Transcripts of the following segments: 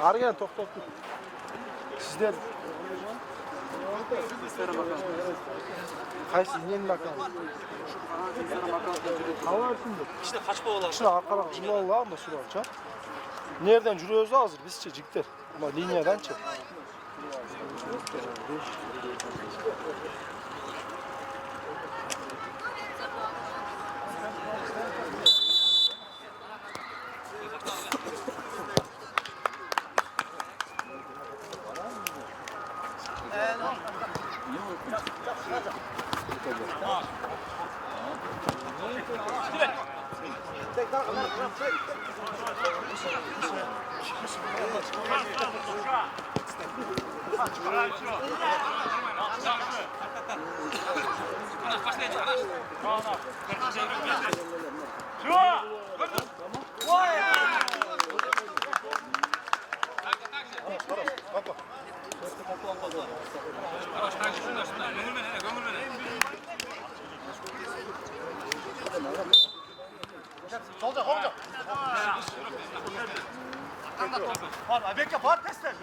Argen to'xtab tur. Sizlar qaysi men makon? Hava kimdir? İşte kaç bağlar? Şuna arkadan jurnallar mı sürüyorça? Nereden yürüyoruz hazır bizce cikler. Ama linyadan çık. Solda, solda. Var, bekle, var testler.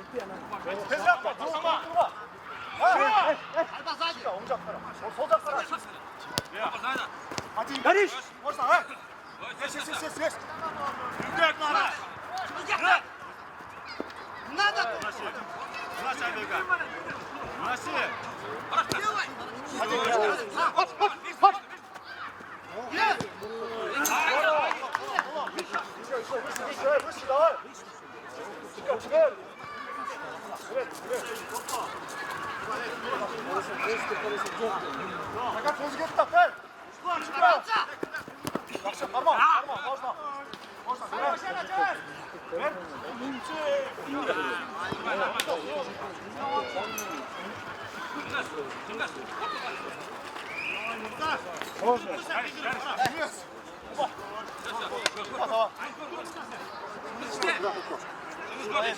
Test yapma, durma. Ha? Hadi. Omcaklara. Solcaklara. Hadi. Barış. Orada, ha? Ses. Yürüyek nara. Yürü. Nada. Nasıl Beka? Nasıl? Hadi. Hop. Gel. Fakat sözü git tak ver. Çıkma. Baksa parmağım. Bozma. Ver.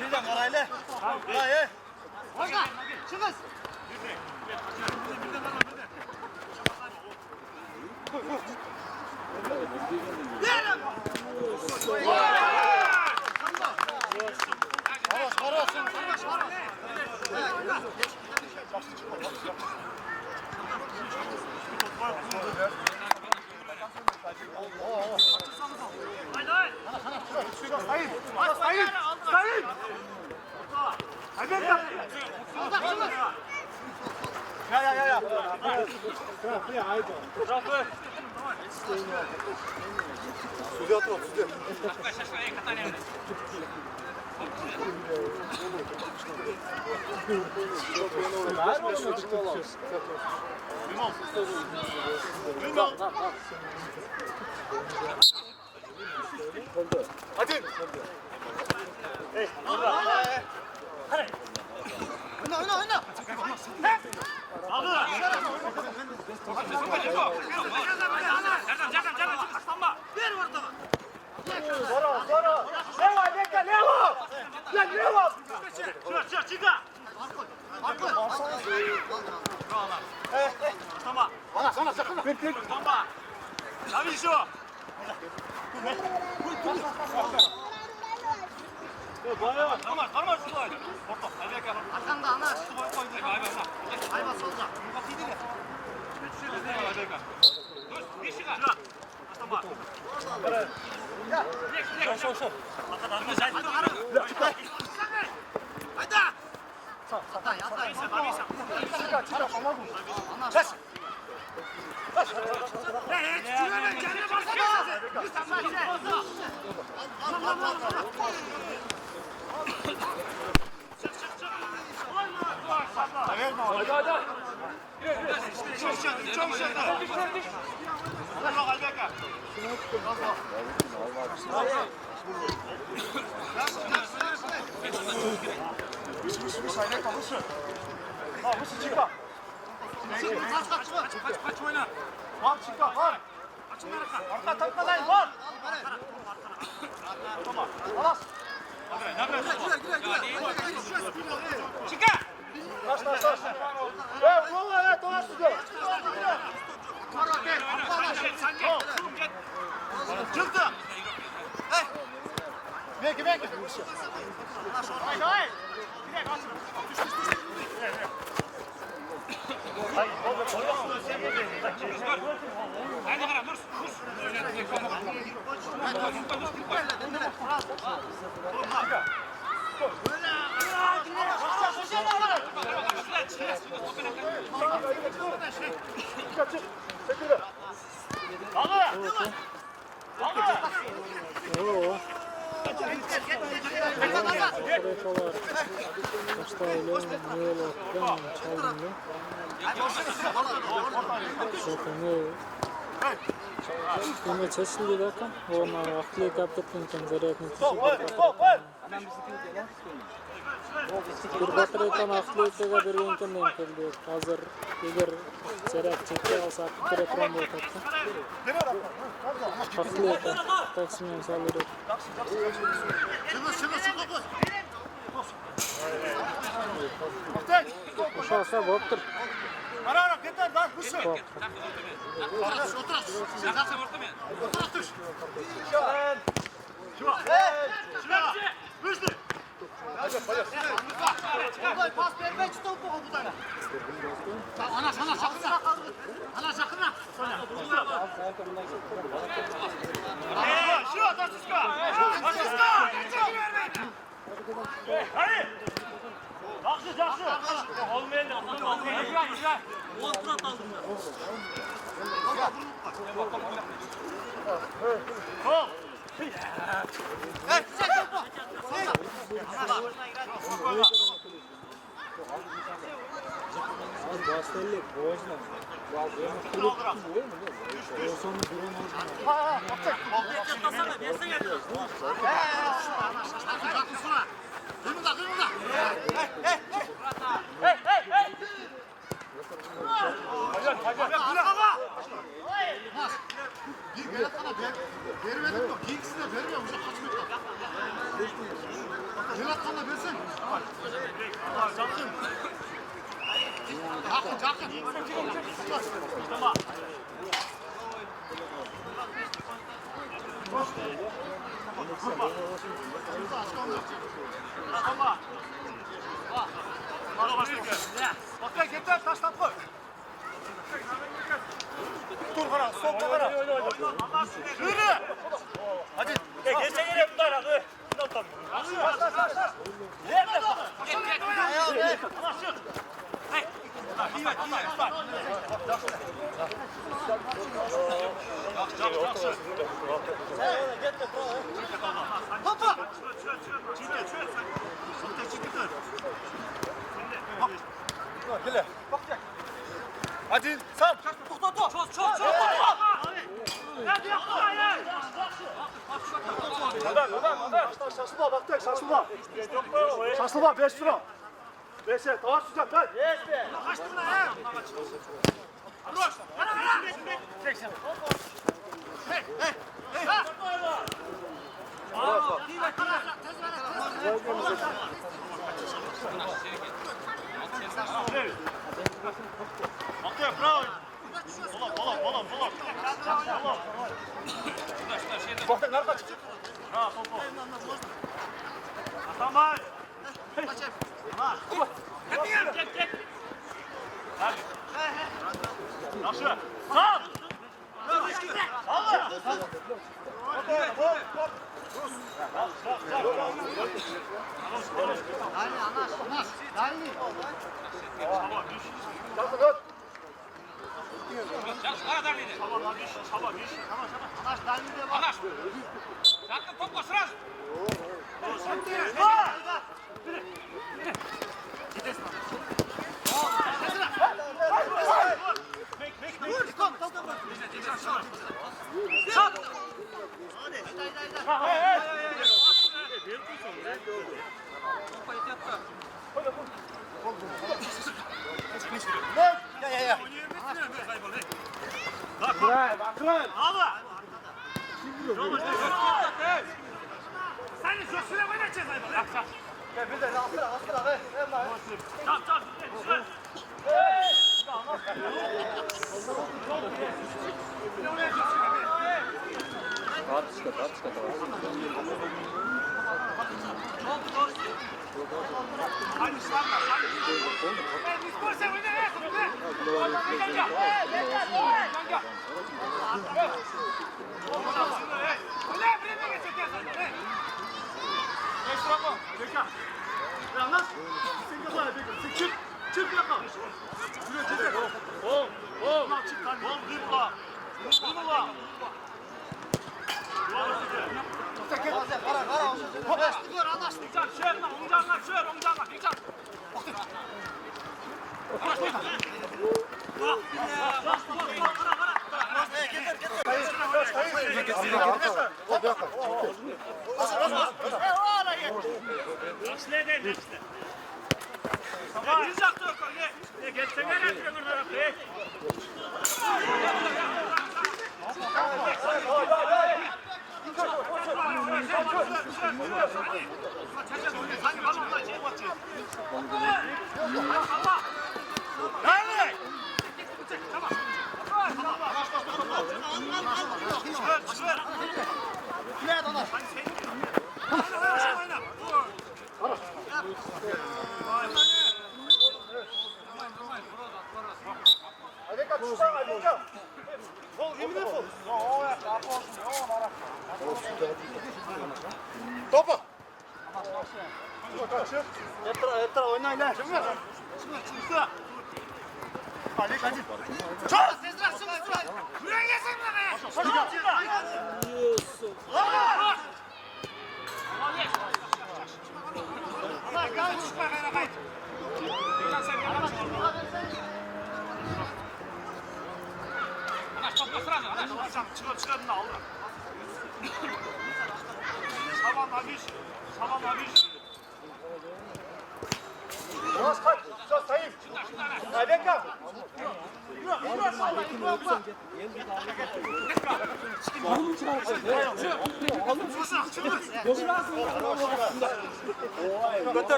Birden karayla. Buraya. Orada. Çıkız. Сюда отрок, сюда. Один. Эй, Hadi. Oyna. Aldı. Canım. Aslanma. Ver orada. Zora. Ne var? Lan ne var? Çık. Arka. Tamam. Sana sakın. Tamam. Tabii şu. Tamam şurada. Hoppa. Hadi bakalım. Arkanda ana. Hayvan solda. Bak iyi dinle. Hadi bakalım. Dur. Bir şey var. Tamam. Şur. Haydi. Çık. Kes. Kaç oyna. Var çıkar, var. Arka takmadayım, var. Tamam, alas. Çıkar. Taş. Valla dolaştı. Çıktı. Bekle. Haydi karam dur. Oo. Rekolar. Başlayalım. Neyler? Ben çaldım. Zaten Nima chechildi ekan? Ona vaqtli kaptetgan ekan zaryadni. Bir batareydan vaqtliga bergan ekan men keldi. Hozir agar zaryad chekka olsa telegram bo'ladi. Vaqtli ekan. Taksimdan soladi. O'sha bo'ptir. Ara ketar lan hızlı. Yaxshi bordim men. Hızlı. Pas verme çıtı bu buradan. Ana sana sakına. Ana sakına. Şu Taşiska. Taşiska. Hadi. Yaxşı. Olmayın. Güzel. Oltrat aldım ben. Hop. Bastelli boğazına. Vermedim yok. İkisini de vermiyorum. Uzak kaçmıyor. Velat kana versin. Yakın. Tamam. Tamam. Bak yeter taştan koy. Dur kara, sol kara. Yürü. Hadi. Geçen yere bu tarafa. Bundan tam. Bas. Nerede? Gel. Başın. Hey. Hoppa. Gel. Bak gel. Hadi sal. Çok. Hadi yapma. Şaşlıma bak tek şaşlıma. Şaşlıma 5 lira. 5'e daha sıcak lan. Yes be. Kaçtın lan ha. Roş. Çeksin. Hey. Ha. Okey, bravo. Bola. Bakın nerede çıktı? Ha, topu. Tamam. Kaçın. Tamam. Gel. Hadi. Nasıl? Sağ. Allah. Hadi İslam'la. Diskursa oyna ya. Çık yakal. Çık lan. Durma. Durma. Topa. Hep tara oynayın lan. Çıktı. Hadi. Çok Sezra çık. Buraya gelsin buraya. Çıkarın da alın. Saman abi. Yavaş kaç. Çok sayın. Bekle.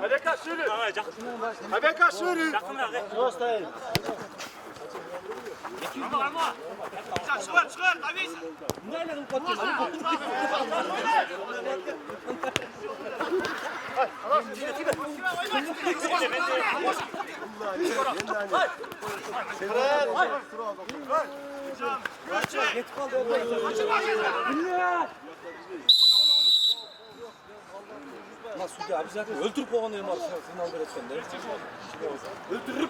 Abeka sürü. Abeka sürü. Çıkar. Tabii. Ama Suudi abi zaten öldürüp oğlanıyım abi sen aldır etsen de. Öldürüp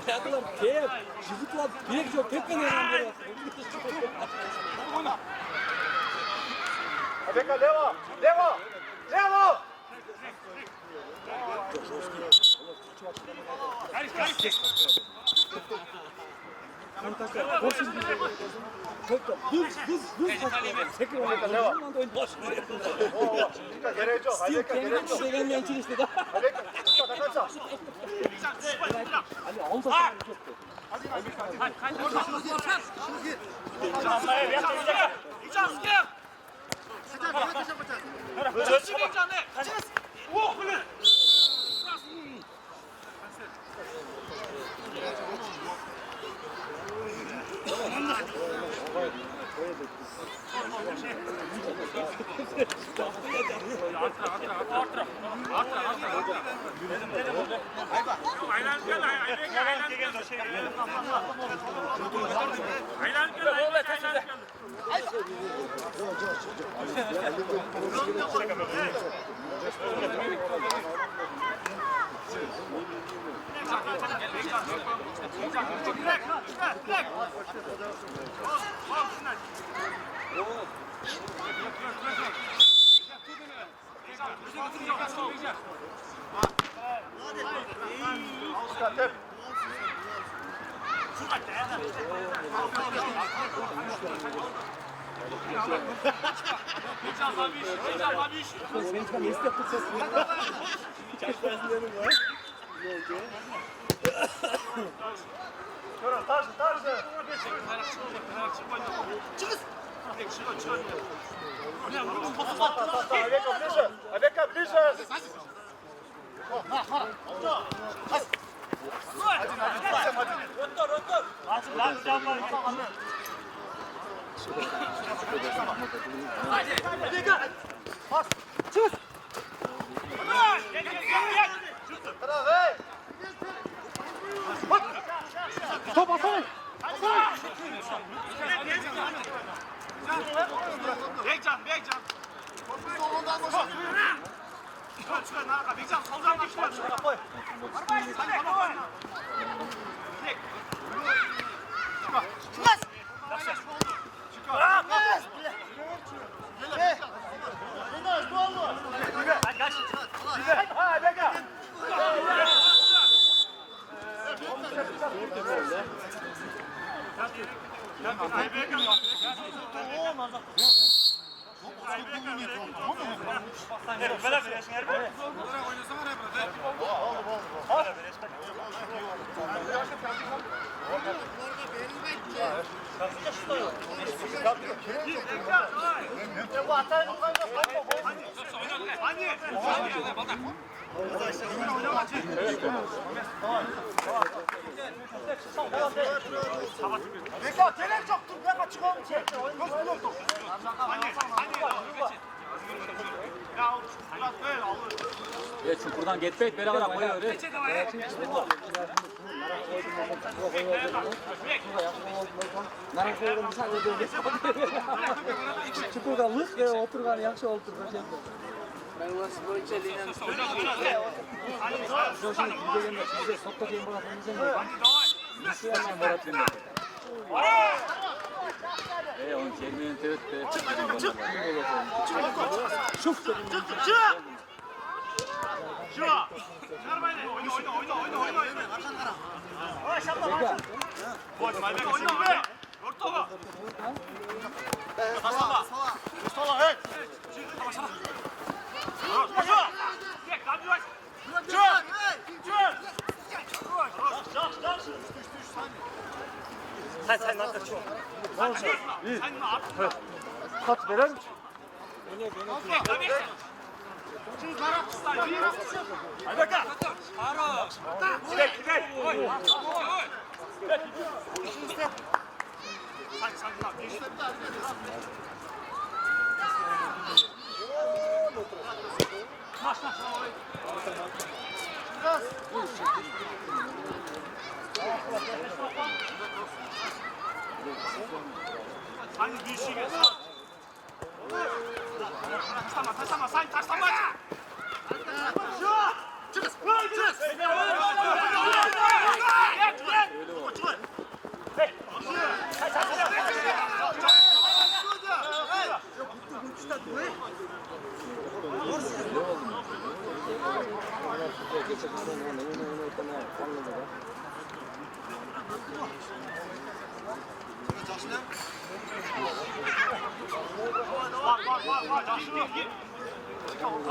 ayaklar keyif, çizikler, direkt yok, tek beni yanımda. Abeka leva. Leva. Leva. Tekrar oynayalım. Oyun boş. Gerek yok. Abeka gerek yok. Gelmeyen için işte de. Abeka. Kaçsa. Ali 10 dakika Abeka bliżej. Top atalım. 백장 백장 축하 나가 백장 성장 축하 koy. Bu atayın Bekle, gerek yoktu. Ne kaçık olmuş? Gözüm yoktu. Ya çukurdan gitmeyin beraber koyuyor. Çukurga lıq ve oturgan yaxşı oturgan şey. Bize sokta diye bırakmamız lazım. Nasıl yapacağım Murat Bey'le? Onun kelmenin tevette. Şuf. Kat verer misin? 아니 미치겠어. 다시 한번 사인 다시 한번.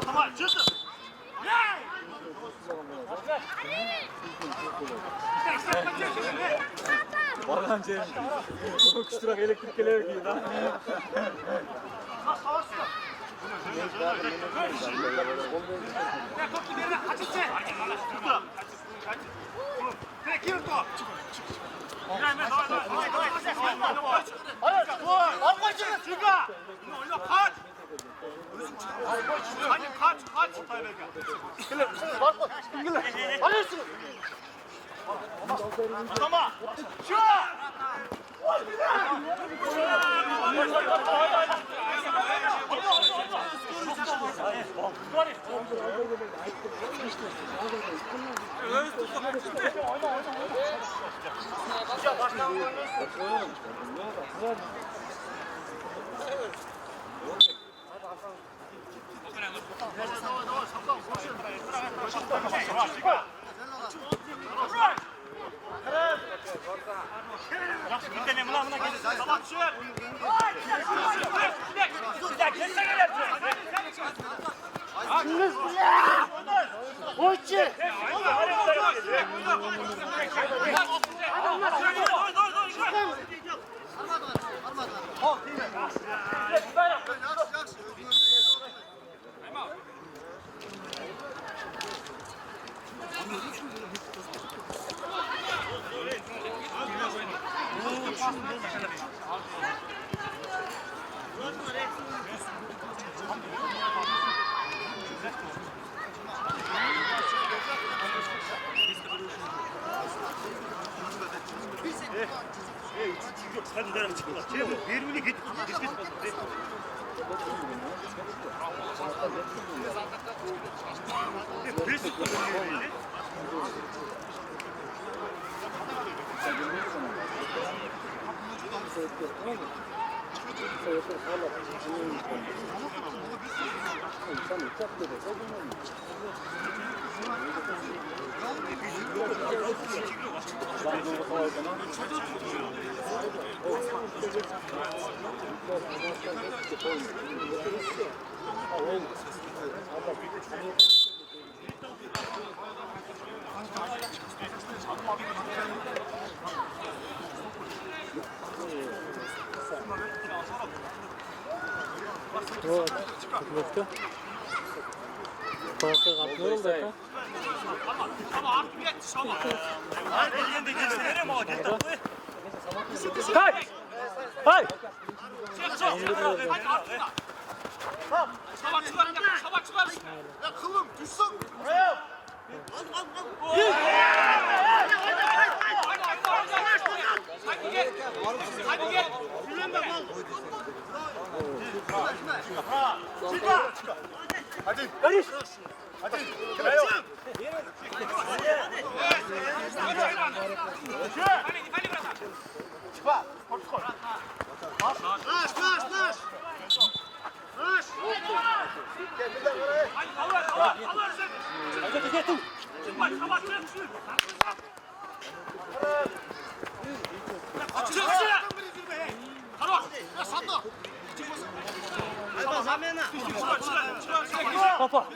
Tamam çıktı. Balancı. Bunu kuşturak elektrik geliyor ki lan. Hadi dayanın çıkın. Birbirine git. Вот, легко. Farkı katmıyor da. Hay! Hay! Ya kılım düşsün. Hadi. Barış! Hadi. Papa!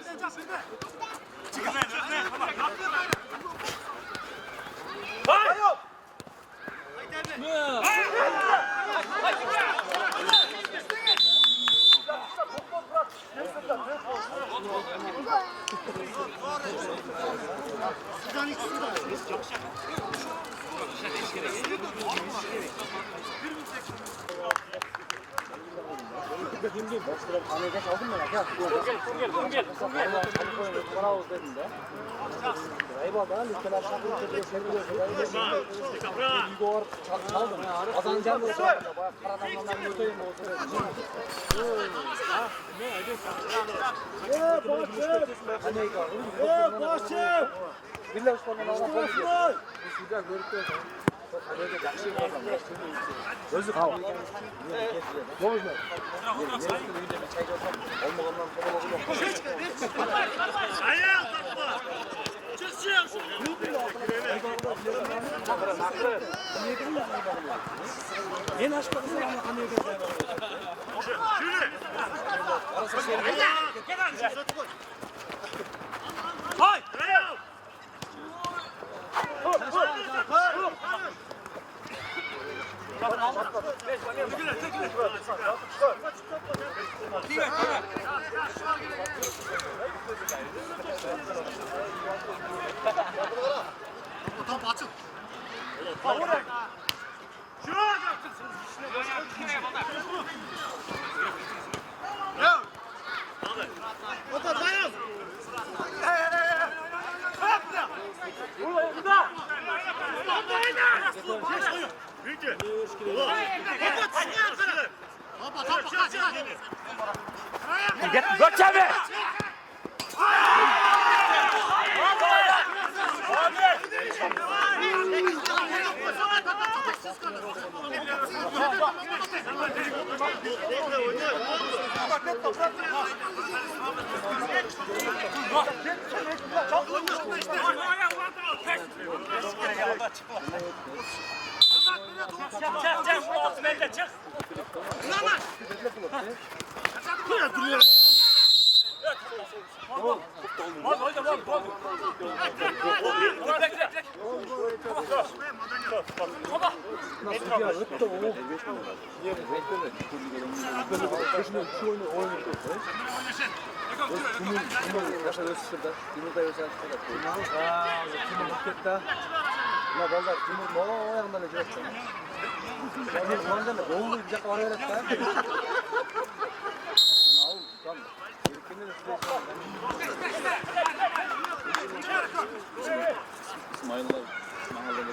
Ya vallahi Timur o ayağından ne yapacak? Ya bu mandan da doğru bir dakika oraya da. Al tamam. Kendine İsmail'ler mahallede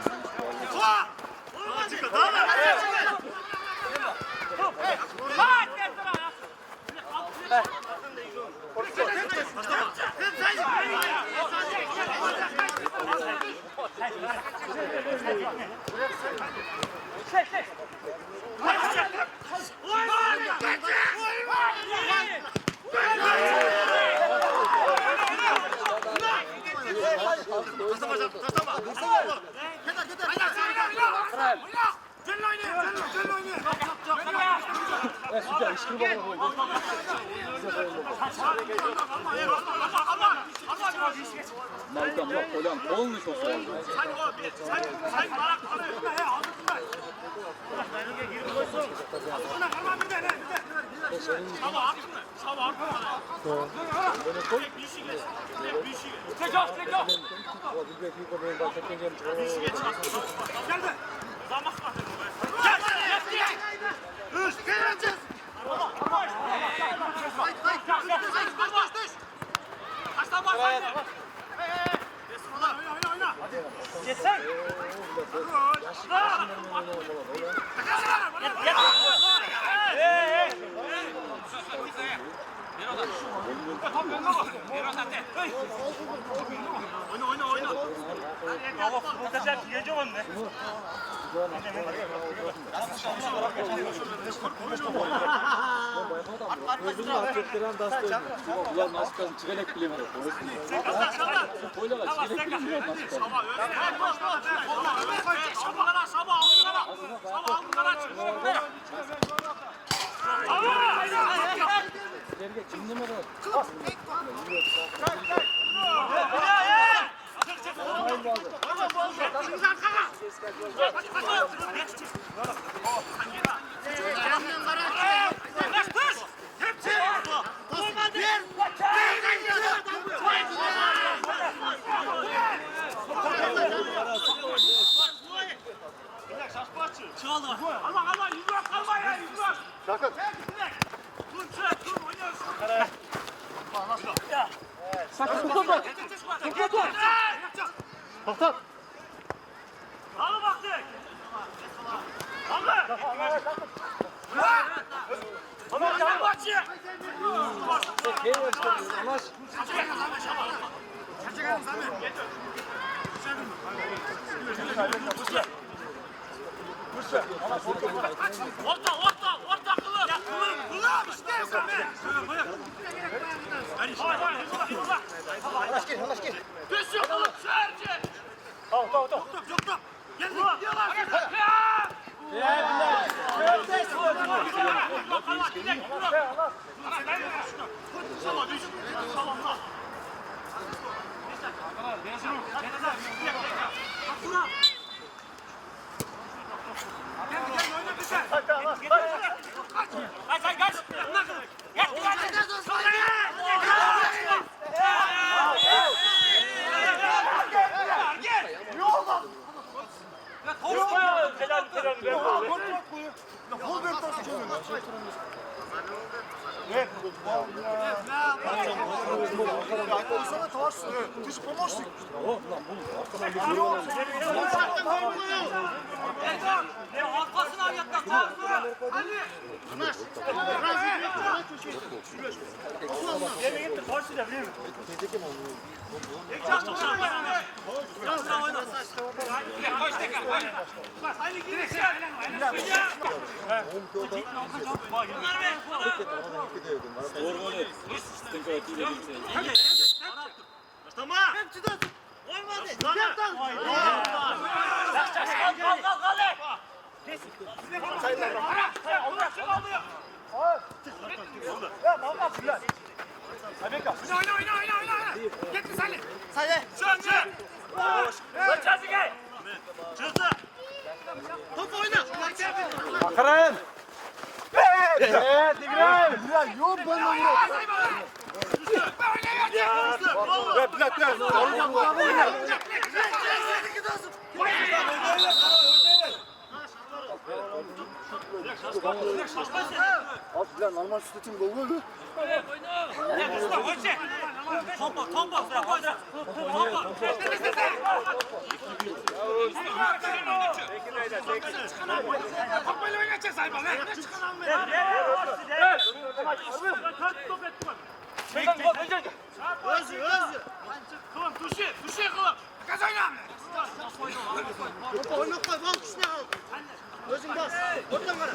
Süper işkili baba. Malkan yok olan olmuş o sonra. Gözünü atlettiren dastı. Ulan nasıl kazın çigelek bilemedim. Koyla çigelek bilmiyorum nasıl kazın. Gerge kim numara? Bakarın. Evet, İbrahim. Ya yok bana yok. Bir dakika. Abi lan normal sütün gol mü? Oynatma bak işte. Özün bas. Oradan bana.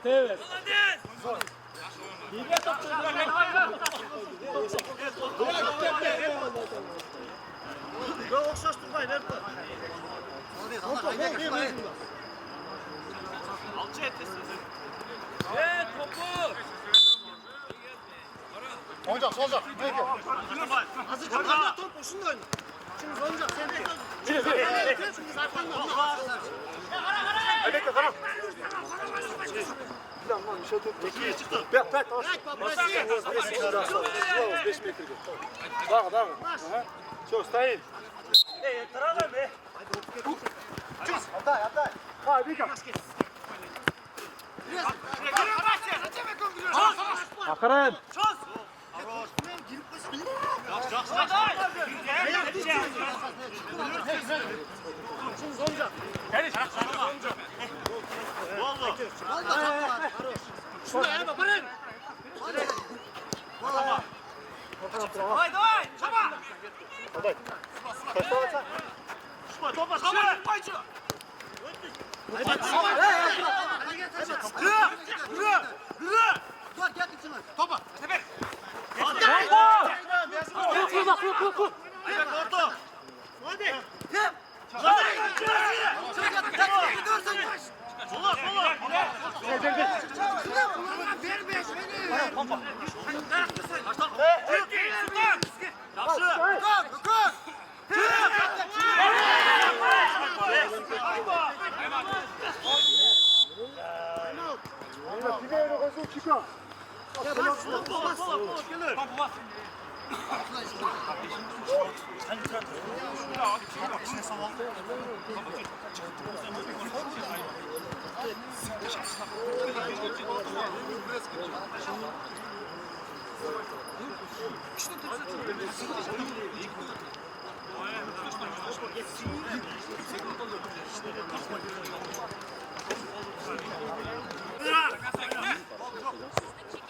Tevez. Yok okşaştırmayın hep. Alçı etesi. Evet topu. Oyuncak, solcak. Peki. Azıcık arkamda top boşunda oyna. Şimdi oynayacak sen de. Şimdi arkamda. Bekle, tamam. Bek, tamam. Bırak 5 metre. Daha. Çok, stayın. Atay. Haydi, bir Akaran. Şuna ya bak bırak. Давай, давай, Шаба! Topa, Шаба! Майчо! Topa! Sefer! Hadi. Sola, sola!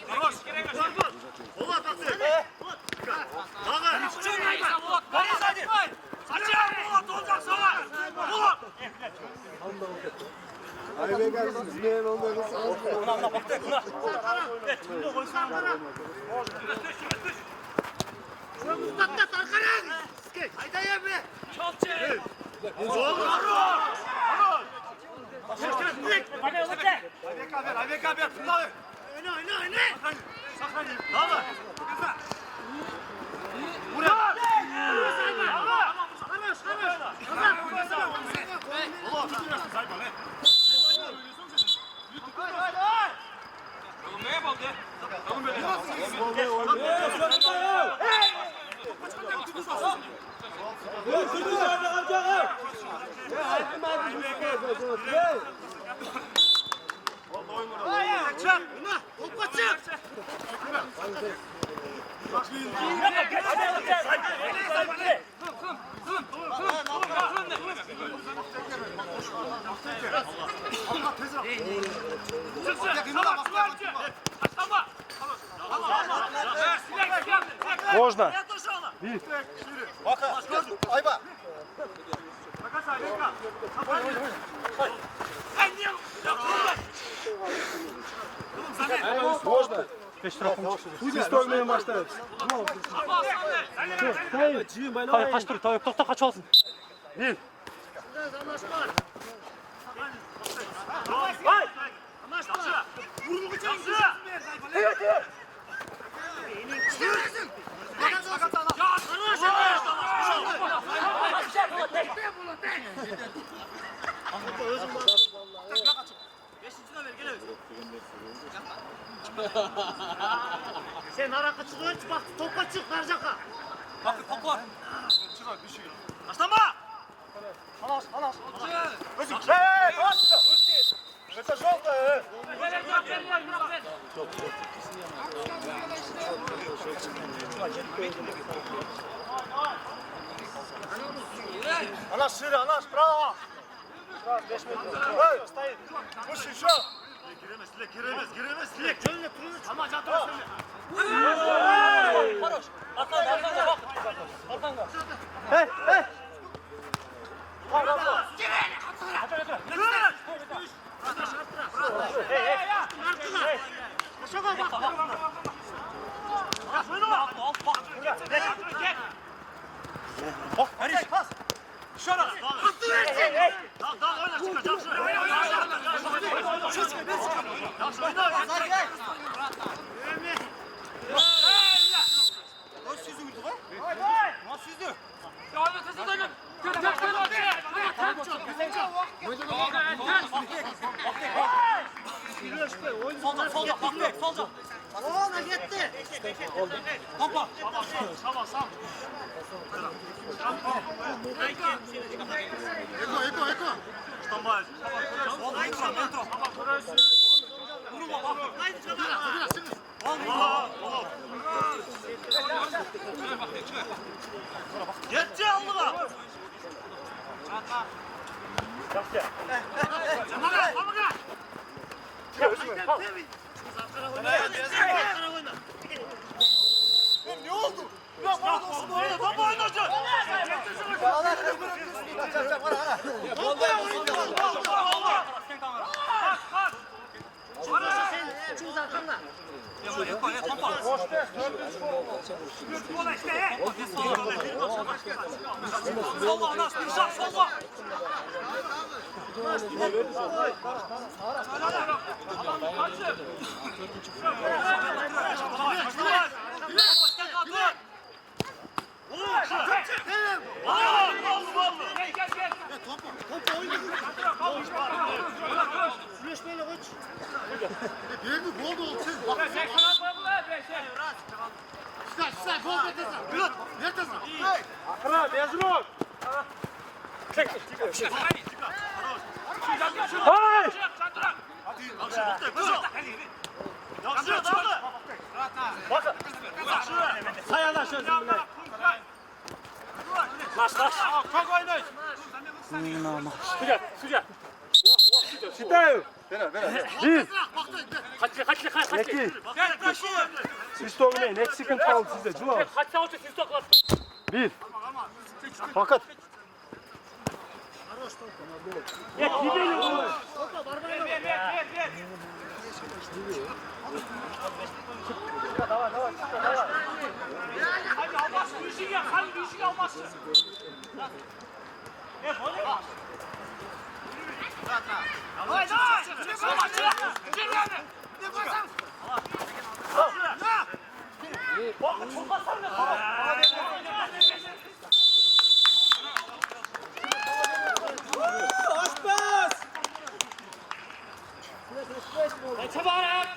Хорош! Ула, пацаны! Давай! Бери сзади! Сача! Ула, толчак, сова! Ула! Mustatta Tarkan'ın. Haydi ya be. Çalçı! Ayvek abi! Oyna. Давай! Buraya! Ulan, tutmuyorsun sayma lan. Oğlum neye baldı? Tamam böyle. Çak. Topa çak. Можно. Baka. Ayba. Можно. Siz de oynamaya başlayın. Hayır kaç dur. Tamam tokta kaç olsun. Bir. Sen araka çıkıyor, bak topa çık Narcaka. Bak topla. Başlama. Halas. Özüm. Bastı. Mesaj oldu. Anas sürü, Anas bravo. 5 metre. Hey, stayın. Push şu. Giremez. Dilek önüne turunu. Ama çatır. Хорош. Arkanda bak. Arkanda. Hey. Aşağı bak. Bak, Haris pas. Şöyle. Attı versin. Daha oyna çıkacak. Şöyle. Tampa. Tamam, sağ. Eko. Tamam. Metro. Vurma bak. Allah. Geçce aldılar. Ne oldu? Ya bana da olsun oraya. Top oynayacak. Yerdi gol da olsun. Güzel gol da tezah. Ver tezah. Akra mezun. Читаю. Bir. İki. Siz toplayın. Eksikın kaldı sizde. Cuma. Bir. Fakat. Ya gidelim bunu. Hadi almazsın, bir şey yap. Hadi bir şey almazsın. Haydi! Çık yani! Ne basan? Bak, çok basan ne? Çabarak!